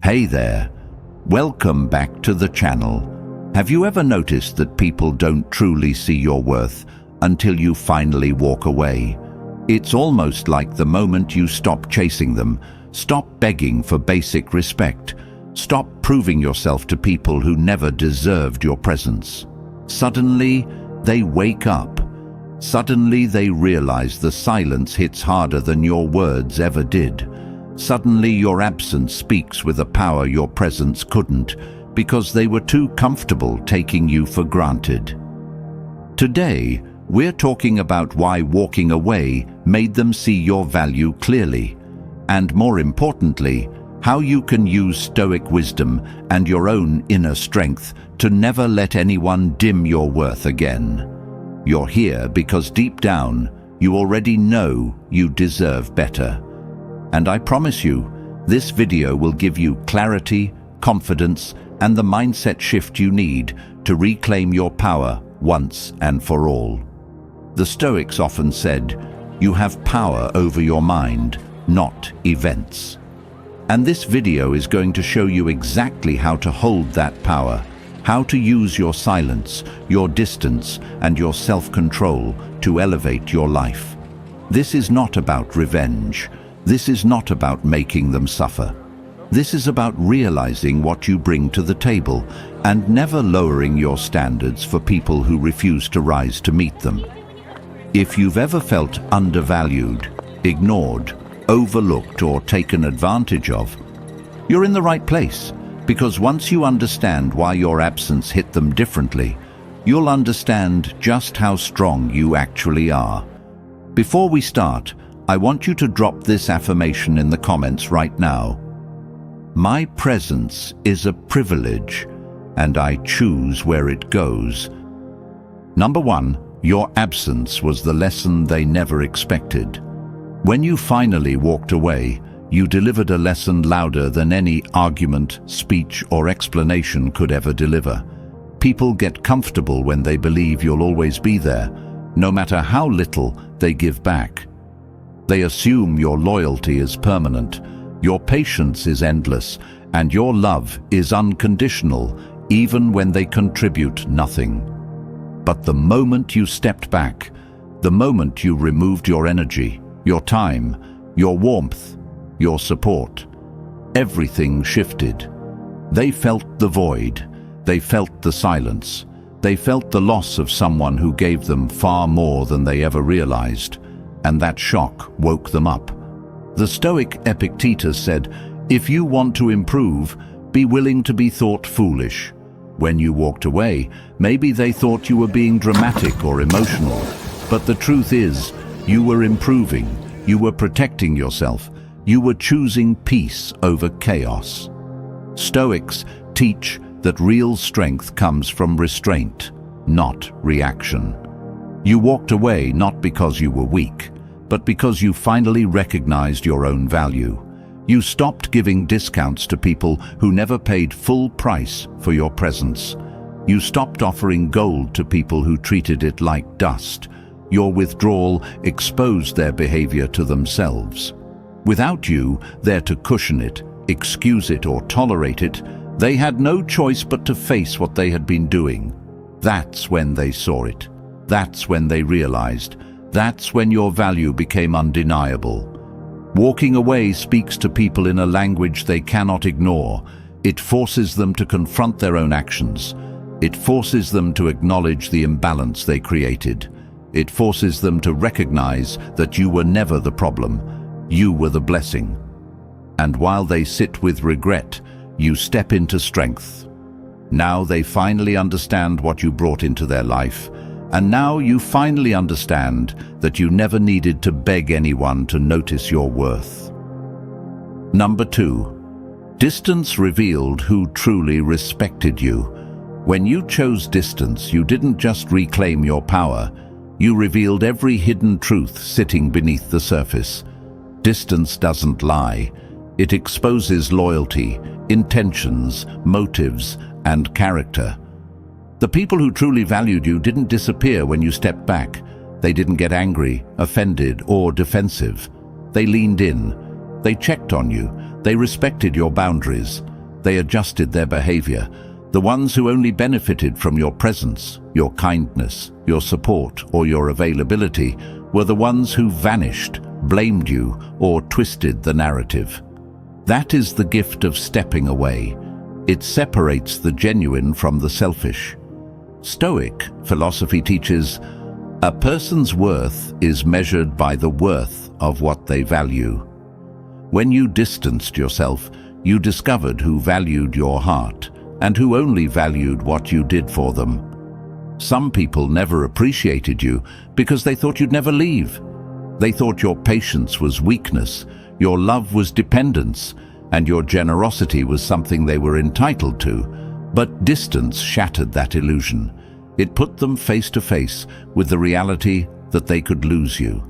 Hey there, welcome back to the channel. Have you ever noticed that people don't truly see your worth until you finally walk away? It's almost like the moment you stop chasing them, stop begging for basic respect, stop proving yourself to people who never deserved your presence. Suddenly, they wake up. Suddenly, they realize the silence hits harder than your words ever did. Suddenly, your absence speaks with a power your presence couldn't, because they were too comfortable taking you for granted. Today, we're talking about why walking away made them see your value clearly, and more importantly, how you can use Stoic wisdom and your own inner strength to never let anyone dim your worth again. You're here because deep down, you already know you deserve better. And I promise you, this video will give you clarity, confidence, and the mindset shift you need to reclaim your power once and for all. The Stoics often said, "You have power over your mind, not events." And this video is going to show you exactly how to hold that power, how to use your silence, your distance, and your self-control to elevate your life. This is not about revenge. This is not about making them suffer. This is about realizing what you bring to the table and never lowering your standards for people who refuse to rise to meet them. If you've ever felt undervalued, ignored, overlooked, or taken advantage of, you're in the right place, because once you understand why your absence hit them differently, you'll understand just how strong you actually are. Before we start, I want you to drop this affirmation in the comments right now. My presence is a privilege, and I choose where it goes. Number 1, your absence was the lesson they never expected. When you finally walked away, you delivered a lesson louder than any argument, speech, or explanation could ever deliver. People get comfortable when they believe you'll always be there, no matter how little they give back. They assume your loyalty is permanent, your patience is endless, and your love is unconditional, even when they contribute nothing. But the moment you stepped back, the moment you removed your energy, your time, your warmth, your support, everything shifted. They felt the void, they felt the silence, they felt the loss of someone who gave them far more than they ever realized. And that shock woke them up. The Stoic Epictetus said, "If you want to improve, be willing to be thought foolish." When you walked away, maybe they thought you were being dramatic or emotional, but the truth is, you were improving, you were protecting yourself, you were choosing peace over chaos. Stoics teach that real strength comes from restraint, not reaction. You walked away not because you were weak, but because you finally recognized your own value. You stopped giving discounts to people who never paid full price for your presence. You stopped offering gold to people who treated it like dust. Your withdrawal exposed their behavior to themselves. Without you there to cushion it, excuse it, or tolerate it, they had no choice but to face what they had been doing. That's when they saw it. That's when they realized. That's when your value became undeniable. Walking away speaks to people in a language they cannot ignore. It forces them to confront their own actions. It forces them to acknowledge the imbalance they created. It forces them to recognize that you were never the problem. You were the blessing. And while they sit with regret, you step into strength. Now they finally understand what you brought into their life. And now you finally understand that you never needed to beg anyone to notice your worth. Number 2, distance revealed who truly respected you. When you chose distance, you didn't just reclaim your power, you revealed every hidden truth sitting beneath the surface. Distance doesn't lie. It exposes loyalty, intentions, motives, and character. The people who truly valued you didn't disappear when you stepped back. They didn't get angry, offended, or defensive. They leaned in. They checked on you. They respected your boundaries. they adjusted their behavior. The ones who only benefited from your presence, your kindness, your support, or your availability were the ones who vanished, blamed you, or twisted the narrative. That is the gift of stepping away. It separates the genuine from the selfish. Stoic philosophy teaches, a person's worth is measured by the worth of what they value. When you distanced yourself, you discovered who valued your heart and who only valued what you did for them. Some people never appreciated you because they thought you'd never leave. They thought your patience was weakness, your love was dependence, and your generosity was something they were entitled to. But distance shattered that illusion. It put them face to face with the reality that they could lose you.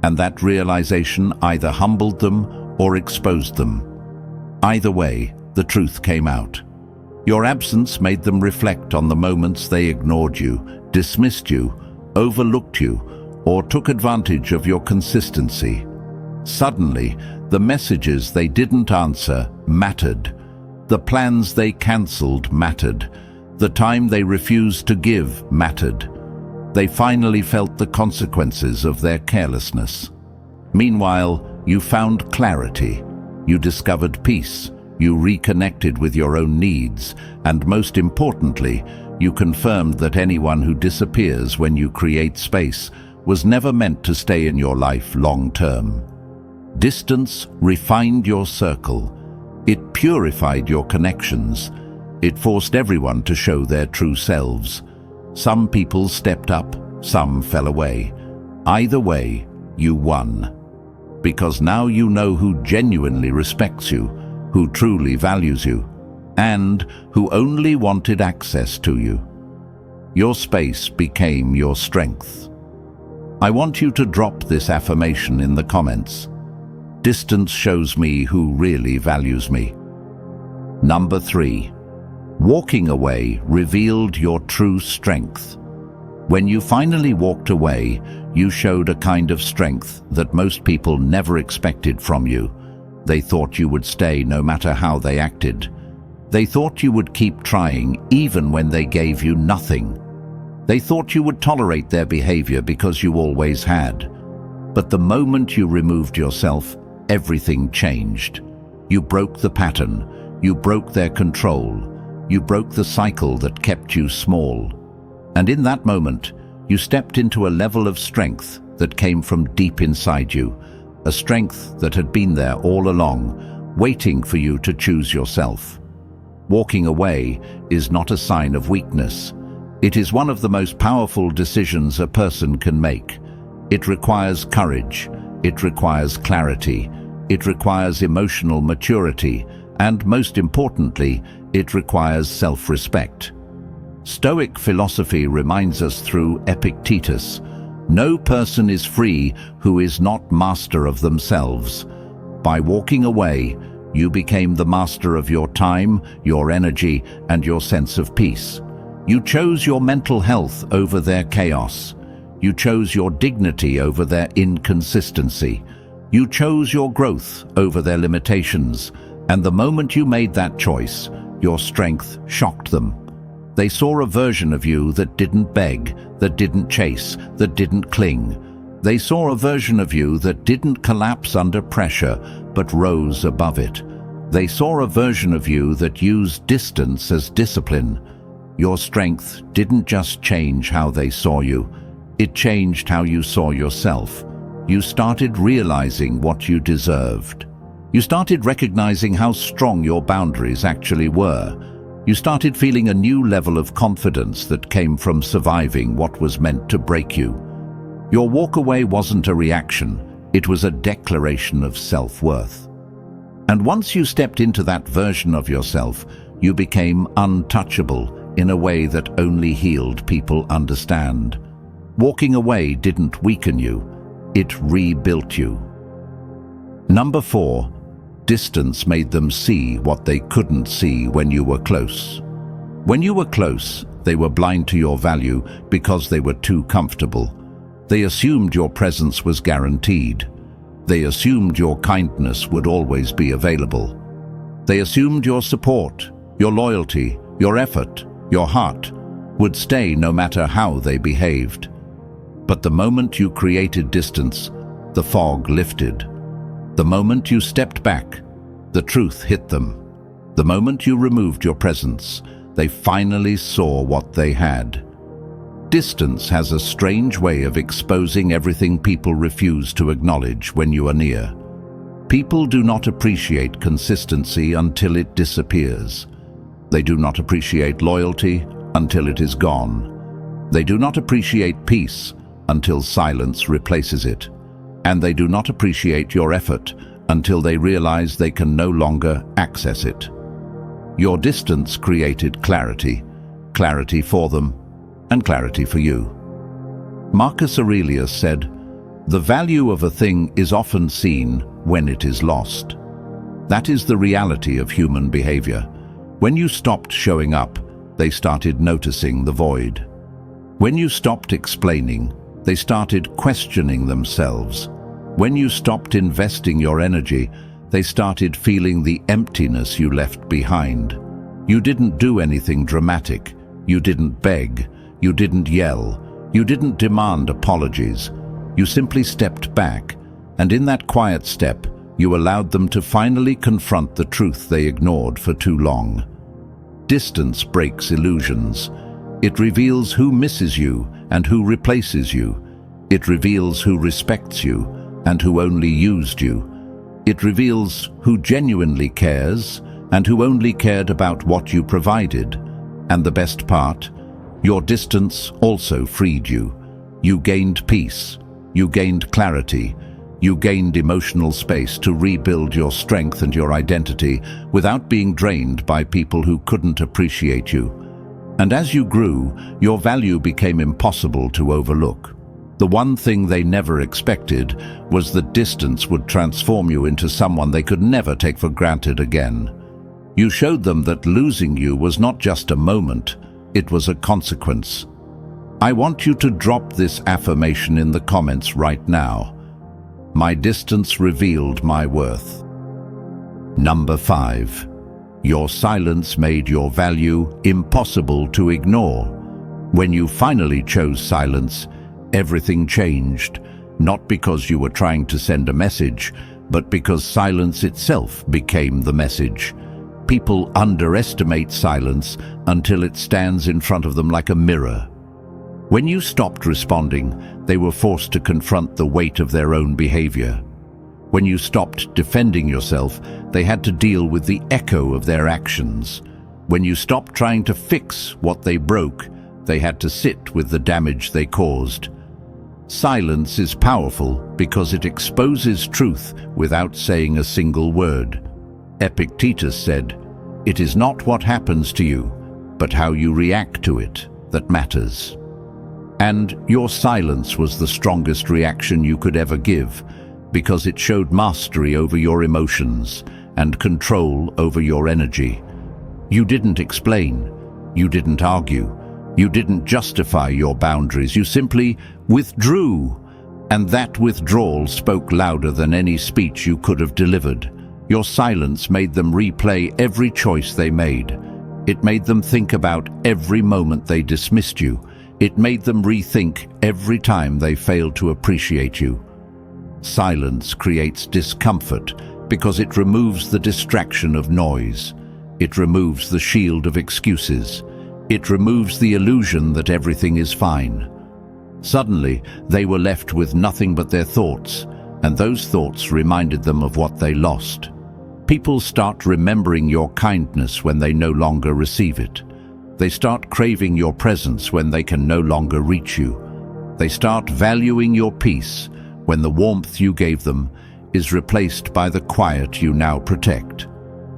And that realization either humbled them or exposed them. Either way, the truth came out. Your absence made them reflect on the moments they ignored you, dismissed you, overlooked you, or took advantage of your consistency. Suddenly, the messages they didn't answer mattered. The plans they cancelled mattered. The time they refused to give mattered. They finally felt the consequences of their carelessness. Meanwhile, you found clarity. You discovered peace. You reconnected with your own needs, and most importantly, you confirmed that anyone who disappears when you create space was never meant to stay in your life long term. Distance refined your circle. It purified your connections. It forced everyone to show their true selves. Some people stepped up, some fell away. Either way, you won. Because now you know who genuinely respects you, who truly values you, and who only wanted access to you. Your space became your strength. I want you to drop this affirmation in the comments. Distance shows me who really values me. Number 3. Walking away revealed your true strength. When you finally walked away, you showed a kind of strength that most people never expected from you. They thought you would stay no matter how they acted. They thought you would keep trying even when they gave you nothing. They thought you would tolerate their behavior because you always had. But the moment you removed yourself, everything changed. You broke the pattern. You broke their control. You broke the cycle that kept you small. And in that moment, you stepped into a level of strength that came from deep inside you, a strength that had been there all along, waiting for you to choose yourself. Walking away is not a sign of weakness. It is one of the most powerful decisions a person can make. It requires courage. It requires clarity. It requires emotional maturity. And most importantly, it requires self-respect. Stoic philosophy reminds us through Epictetus, no person is free who is not master of themselves. By walking away, you became the master of your time, your energy, and your sense of peace. You chose your mental health over their chaos. You chose your dignity over their inconsistency. You chose your growth over their limitations. And the moment you made that choice, your strength shocked them. They saw a version of you that didn't beg, that didn't chase, that didn't cling. They saw a version of you that didn't collapse under pressure, but rose above it. They saw a version of you that used distance as discipline. Your strength didn't just change how they saw you, it changed how you saw yourself. You started realizing what you deserved. You started recognizing how strong your boundaries actually were. You started feeling a new level of confidence that came from surviving what was meant to break you. Your walk-away wasn't a reaction, it was a declaration of self-worth. And once you stepped into that version of yourself, you became untouchable in a way that only healed people understand. Walking away didn't weaken you, it rebuilt you. Number 4. Distance made them see what they couldn't see when you were close. When you were close, they were blind to your value because they were too comfortable. They assumed your presence was guaranteed. They assumed your kindness would always be available. They assumed your support, your loyalty, your effort, your heart would stay no matter how they behaved. But the moment you created distance, the fog lifted. The moment you stepped back, the truth hit them. The moment you removed your presence, they finally saw what they had. Distance has a strange way of exposing everything people refuse to acknowledge when you are near. People do not appreciate consistency until it disappears. They do not appreciate loyalty until it is gone. They do not appreciate peace until silence replaces it. And they do not appreciate your effort until they realize they can no longer access it. Your distance created clarity, clarity for them, and clarity for you. Marcus Aurelius said, "The value of a thing is often seen when it is lost." That is the reality of human behavior. When you stopped showing up, they started noticing the void. When you stopped explaining, they started questioning themselves. When you stopped investing your energy, they started feeling the emptiness you left behind. You didn't do anything dramatic. You didn't beg. You didn't yell. You didn't demand apologies. You simply stepped back, and in that quiet step, you allowed them to finally confront the truth they ignored for too long. Distance breaks illusions. It reveals who misses you and who replaces you. It reveals who respects you and who only used you. It reveals who genuinely cares and who only cared about what you provided. And the best part, your distance also freed you. You gained peace. You gained clarity. You gained emotional space to rebuild your strength and your identity without being drained by people who couldn't appreciate you. And as you grew, your value became impossible to overlook. The one thing they never expected was that distance would transform you into someone they could never take for granted again. You showed them that losing you was not just a moment, it was a consequence. I want you to drop this affirmation in the comments right now. My distance revealed my worth. Number 5. Your silence made your value impossible to ignore. When you finally chose silence, everything changed, not because you were trying to send a message, but because silence itself became the message. People underestimate silence until it stands in front of them like a mirror. When you stopped responding, they were forced to confront the weight of their own behavior. When you stopped defending yourself, they had to deal with the echo of their actions. When you stopped trying to fix what they broke, they had to sit with the damage they caused. Silence is powerful because it exposes truth without saying a single word. Epictetus said, "It is not what happens to you, but how you react to it that matters." And your silence was the strongest reaction you could ever give, because it showed mastery over your emotions and control over your energy. You didn't explain, you didn't argue, you didn't justify your boundaries, you simply withdrew. And that withdrawal spoke louder than any speech you could have delivered. Your silence made them replay every choice they made. It made them think about every moment they dismissed you. It made them rethink every time they failed to appreciate you. Silence creates discomfort because it removes the distraction of noise. It removes the shield of excuses. It removes the illusion that everything is fine. Suddenly, they were left with nothing but their thoughts, and those thoughts reminded them of what they lost. People start remembering your kindness when they no longer receive it. They start craving your presence when they can no longer reach you. They start valuing your peace when the warmth you gave them is replaced by the quiet you now protect.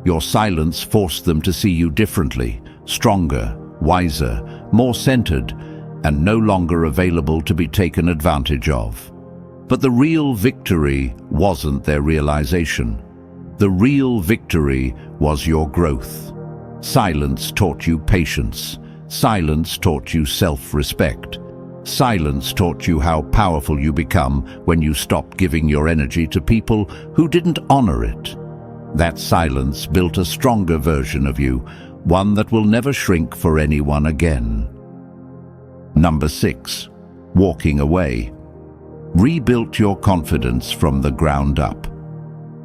Your silence forced them to see you differently, stronger, wiser, more centered, and no longer available to be taken advantage of. But the real victory wasn't their realization. The real victory was your growth. Silence taught you patience. Silence taught you self-respect. Silence taught you how powerful you become when you stop giving your energy to people who didn't honor it. That silence built a stronger version of you, one that will never shrink for anyone again. Number 6. Walking away. Rebuilt your confidence from the ground up.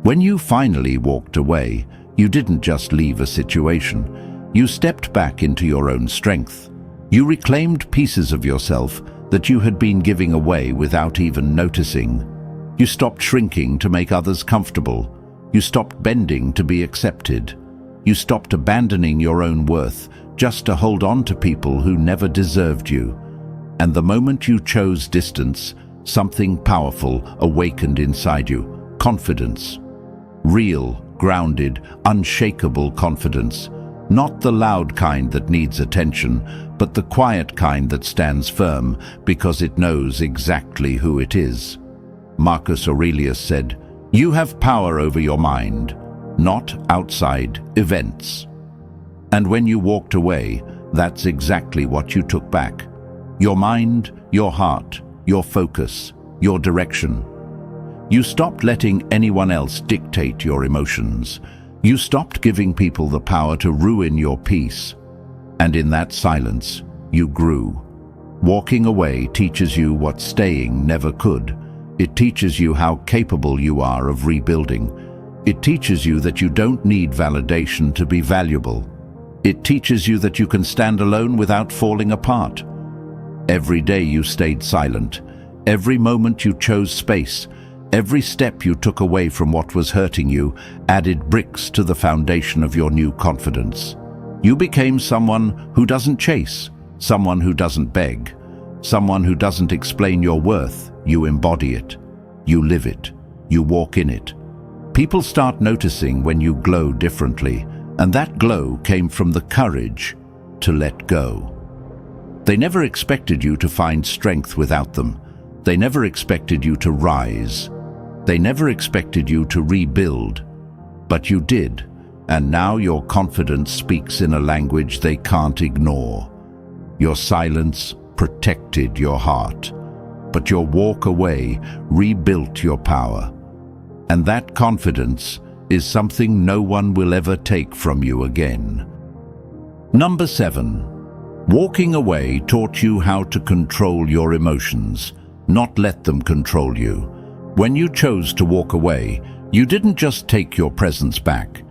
When you finally walked away, you didn't just leave a situation. You stepped back into your own strength. You reclaimed pieces of yourself that you had been giving away without even noticing. You stopped shrinking to make others comfortable. You stopped bending to be accepted. You stopped abandoning your own worth just to hold on to people who never deserved you. And the moment you chose distance, something powerful awakened inside you. Confidence. Real, grounded, unshakable confidence. Not the loud kind that needs attention, but the quiet kind that stands firm because it knows exactly who it is. Marcus Aurelius said, "You have power over your mind, not outside events." And when you walked away, that's exactly what you took back. Your mind, your heart, your focus, your direction. You stopped letting anyone else dictate your emotions. You stopped giving people the power to ruin your peace. And in that silence, you grew. Walking away teaches you what staying never could. It teaches you how capable you are of rebuilding. It teaches you that you don't need validation to be valuable. It teaches you that you can stand alone without falling apart. Every day you stayed silent. Every moment you chose space. Every step you took away from what was hurting you added bricks to the foundation of your new confidence. You became someone who doesn't chase, someone who doesn't beg, someone who doesn't explain your worth. You embody it. You live it. You walk in it. People start noticing when you glow differently, and that glow came from the courage to let go. They never expected you to find strength without them. They never expected you to rise. They never expected you to rebuild. But you did, and now your confidence speaks in a language they can't ignore. Your silence protected your heart, but your walk away rebuilt your power. And that confidence is something no one will ever take from you again. Number 7. Walking away taught you how to control your emotions, not let them control you. When you chose to walk away, you didn't just take your presence back.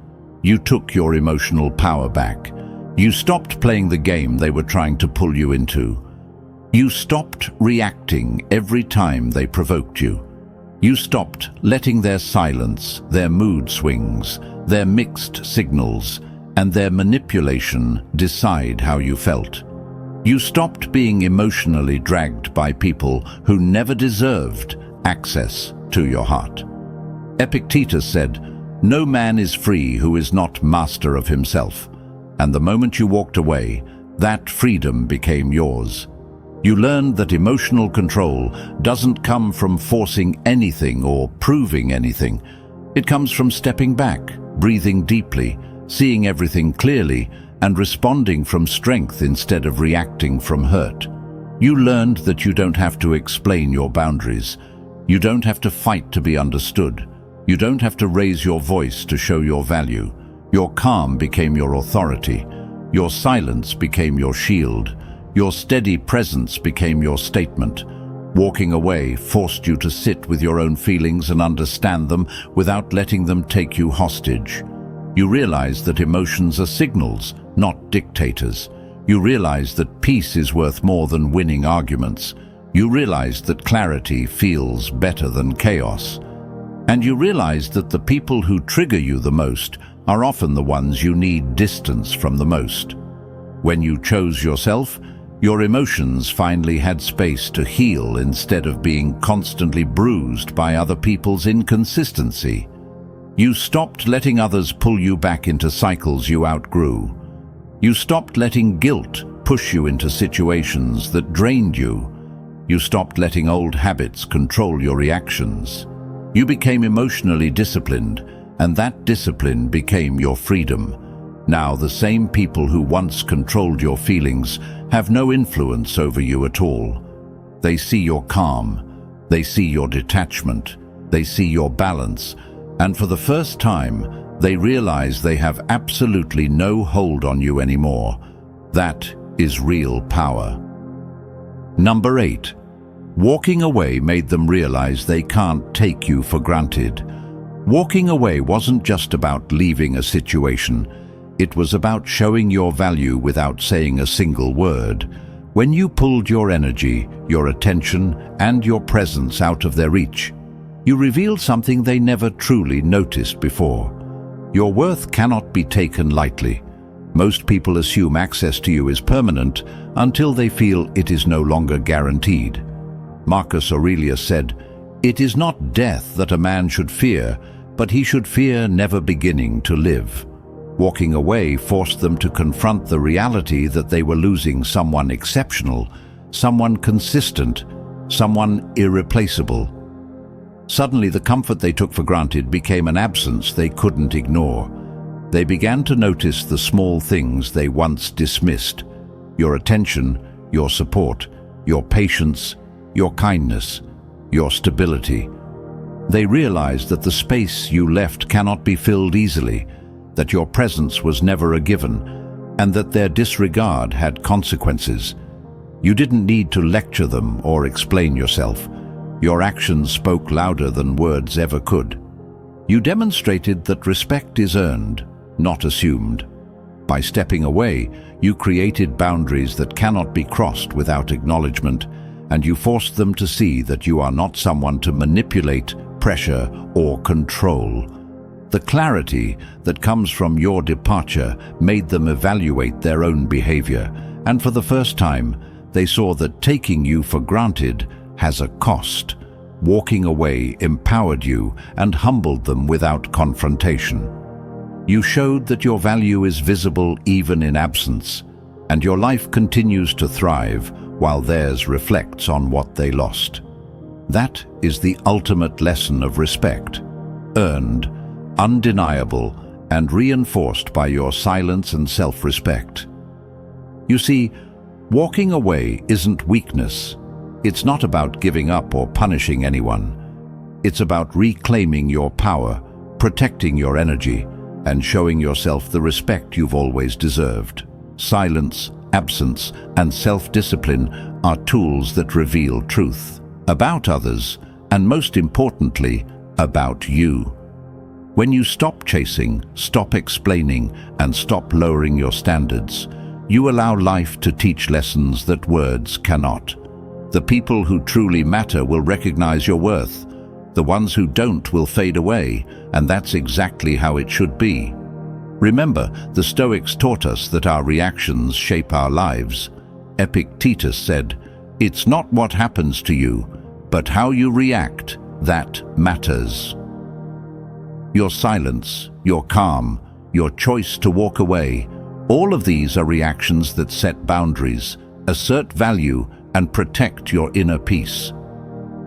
You took your emotional power back. You stopped playing the game they were trying to pull you into. You stopped reacting every time they provoked you. You stopped letting their silence, their mood swings, their mixed signals, and their manipulation decide how you felt. You stopped being emotionally dragged by people who never deserved access to your heart. Epictetus said, "No man is free who is not master of himself." And the moment you walked away, that freedom became yours. You learned that emotional control doesn't come from forcing anything or proving anything. It comes from stepping back, breathing deeply, seeing everything clearly, and responding from strength instead of reacting from hurt. You learned that you don't have to explain your boundaries. You don't have to fight to be understood. You don't have to raise your voice to show your value. Your calm became your authority. Your silence became your shield. Your steady presence became your statement. Walking away forced you to sit with your own feelings and understand them without letting them take you hostage. You realized that emotions are signals, not dictators. You realized that peace is worth more than winning arguments. You realized that clarity feels better than chaos. And you realized that the people who trigger you the most are often the ones you need distance from the most. When you chose yourself, your emotions finally had space to heal instead of being constantly bruised by other people's inconsistency. You stopped letting others pull you back into cycles you outgrew. You stopped letting guilt push you into situations that drained you. You stopped letting old habits control your reactions. You became emotionally disciplined, and that discipline became your freedom. Now the same people who once controlled your feelings have no influence over you at all. They see your calm, they see your detachment, they see your balance, and for the first time, They realize they have absolutely no hold on you anymore. That is real power. Number 8. Walking away made them realize they can't take you for granted. Walking away wasn't just about leaving a situation. It was about showing your value without saying a single word. When you pulled your energy, your attention, and your presence out of their reach, you revealed something they never truly noticed before. Your worth cannot be taken lightly. Most people assume access to you is permanent until they feel it is no longer guaranteed. Marcus Aurelius said, "It is not death that a man should fear, but he should fear never beginning to live." Walking away forced them to confront the reality that they were losing someone exceptional, someone consistent, someone irreplaceable. Suddenly, the comfort they took for granted became an absence they couldn't ignore. They began to notice the small things they once dismissed: your attention, your support, your patience, your kindness, your stability. They realized that the space you left cannot be filled easily, that your presence was never a given, and that their disregard had consequences. You didn't need to lecture them or explain yourself. Your actions spoke louder than words ever could. You demonstrated that respect is earned, not assumed. By stepping away, you created boundaries that cannot be crossed without acknowledgement, and you forced them to see that you are not someone to manipulate, pressure, or control. The clarity that comes from your departure made them evaluate their own behavior, and for the first time, they saw that taking you for granted has a cost. Walking away empowered you and humbled them without confrontation. You showed that your value is visible even in absence, and your life continues to thrive while theirs reflects on what they lost. That is the ultimate lesson of respect, earned, undeniable, and reinforced by your silence and self-respect. You see, walking away isn't weakness. It's not about giving up or punishing anyone. It's about reclaiming your power, protecting your energy, and showing yourself the respect you've always deserved. Silence, absence, and self-discipline are tools that reveal truth about others, and most importantly, about you. When you stop chasing, stop explaining, and stop lowering your standards, you allow life to teach lessons that words cannot. The people who truly matter will recognize your worth. The ones who don't will fade away, and that's exactly how it should be. Remember, the Stoics taught us that our reactions shape our lives. Epictetus said, "It's not what happens to you, but how you react that matters." Your silence, your calm, your choice to walk away, all of these are reactions that set boundaries, assert value, and protect your inner peace.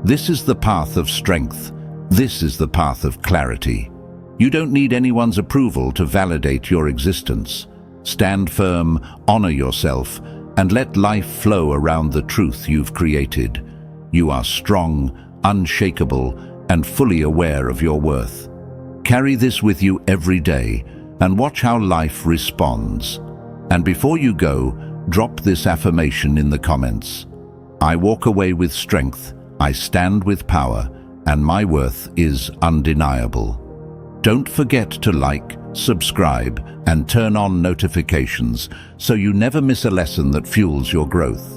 This is the path of strength. This is the path of clarity. You don't need anyone's approval to validate your existence. Stand firm, honor yourself, and let life flow around the truth you've created. You are strong, unshakable, and fully aware of your worth. Carry this with you every day and watch how life responds. And before you go, drop this affirmation in the comments. I walk away with strength, I stand with power, and my worth is undeniable. Don't forget to like, subscribe, and turn on notifications so you never miss a lesson that fuels your growth.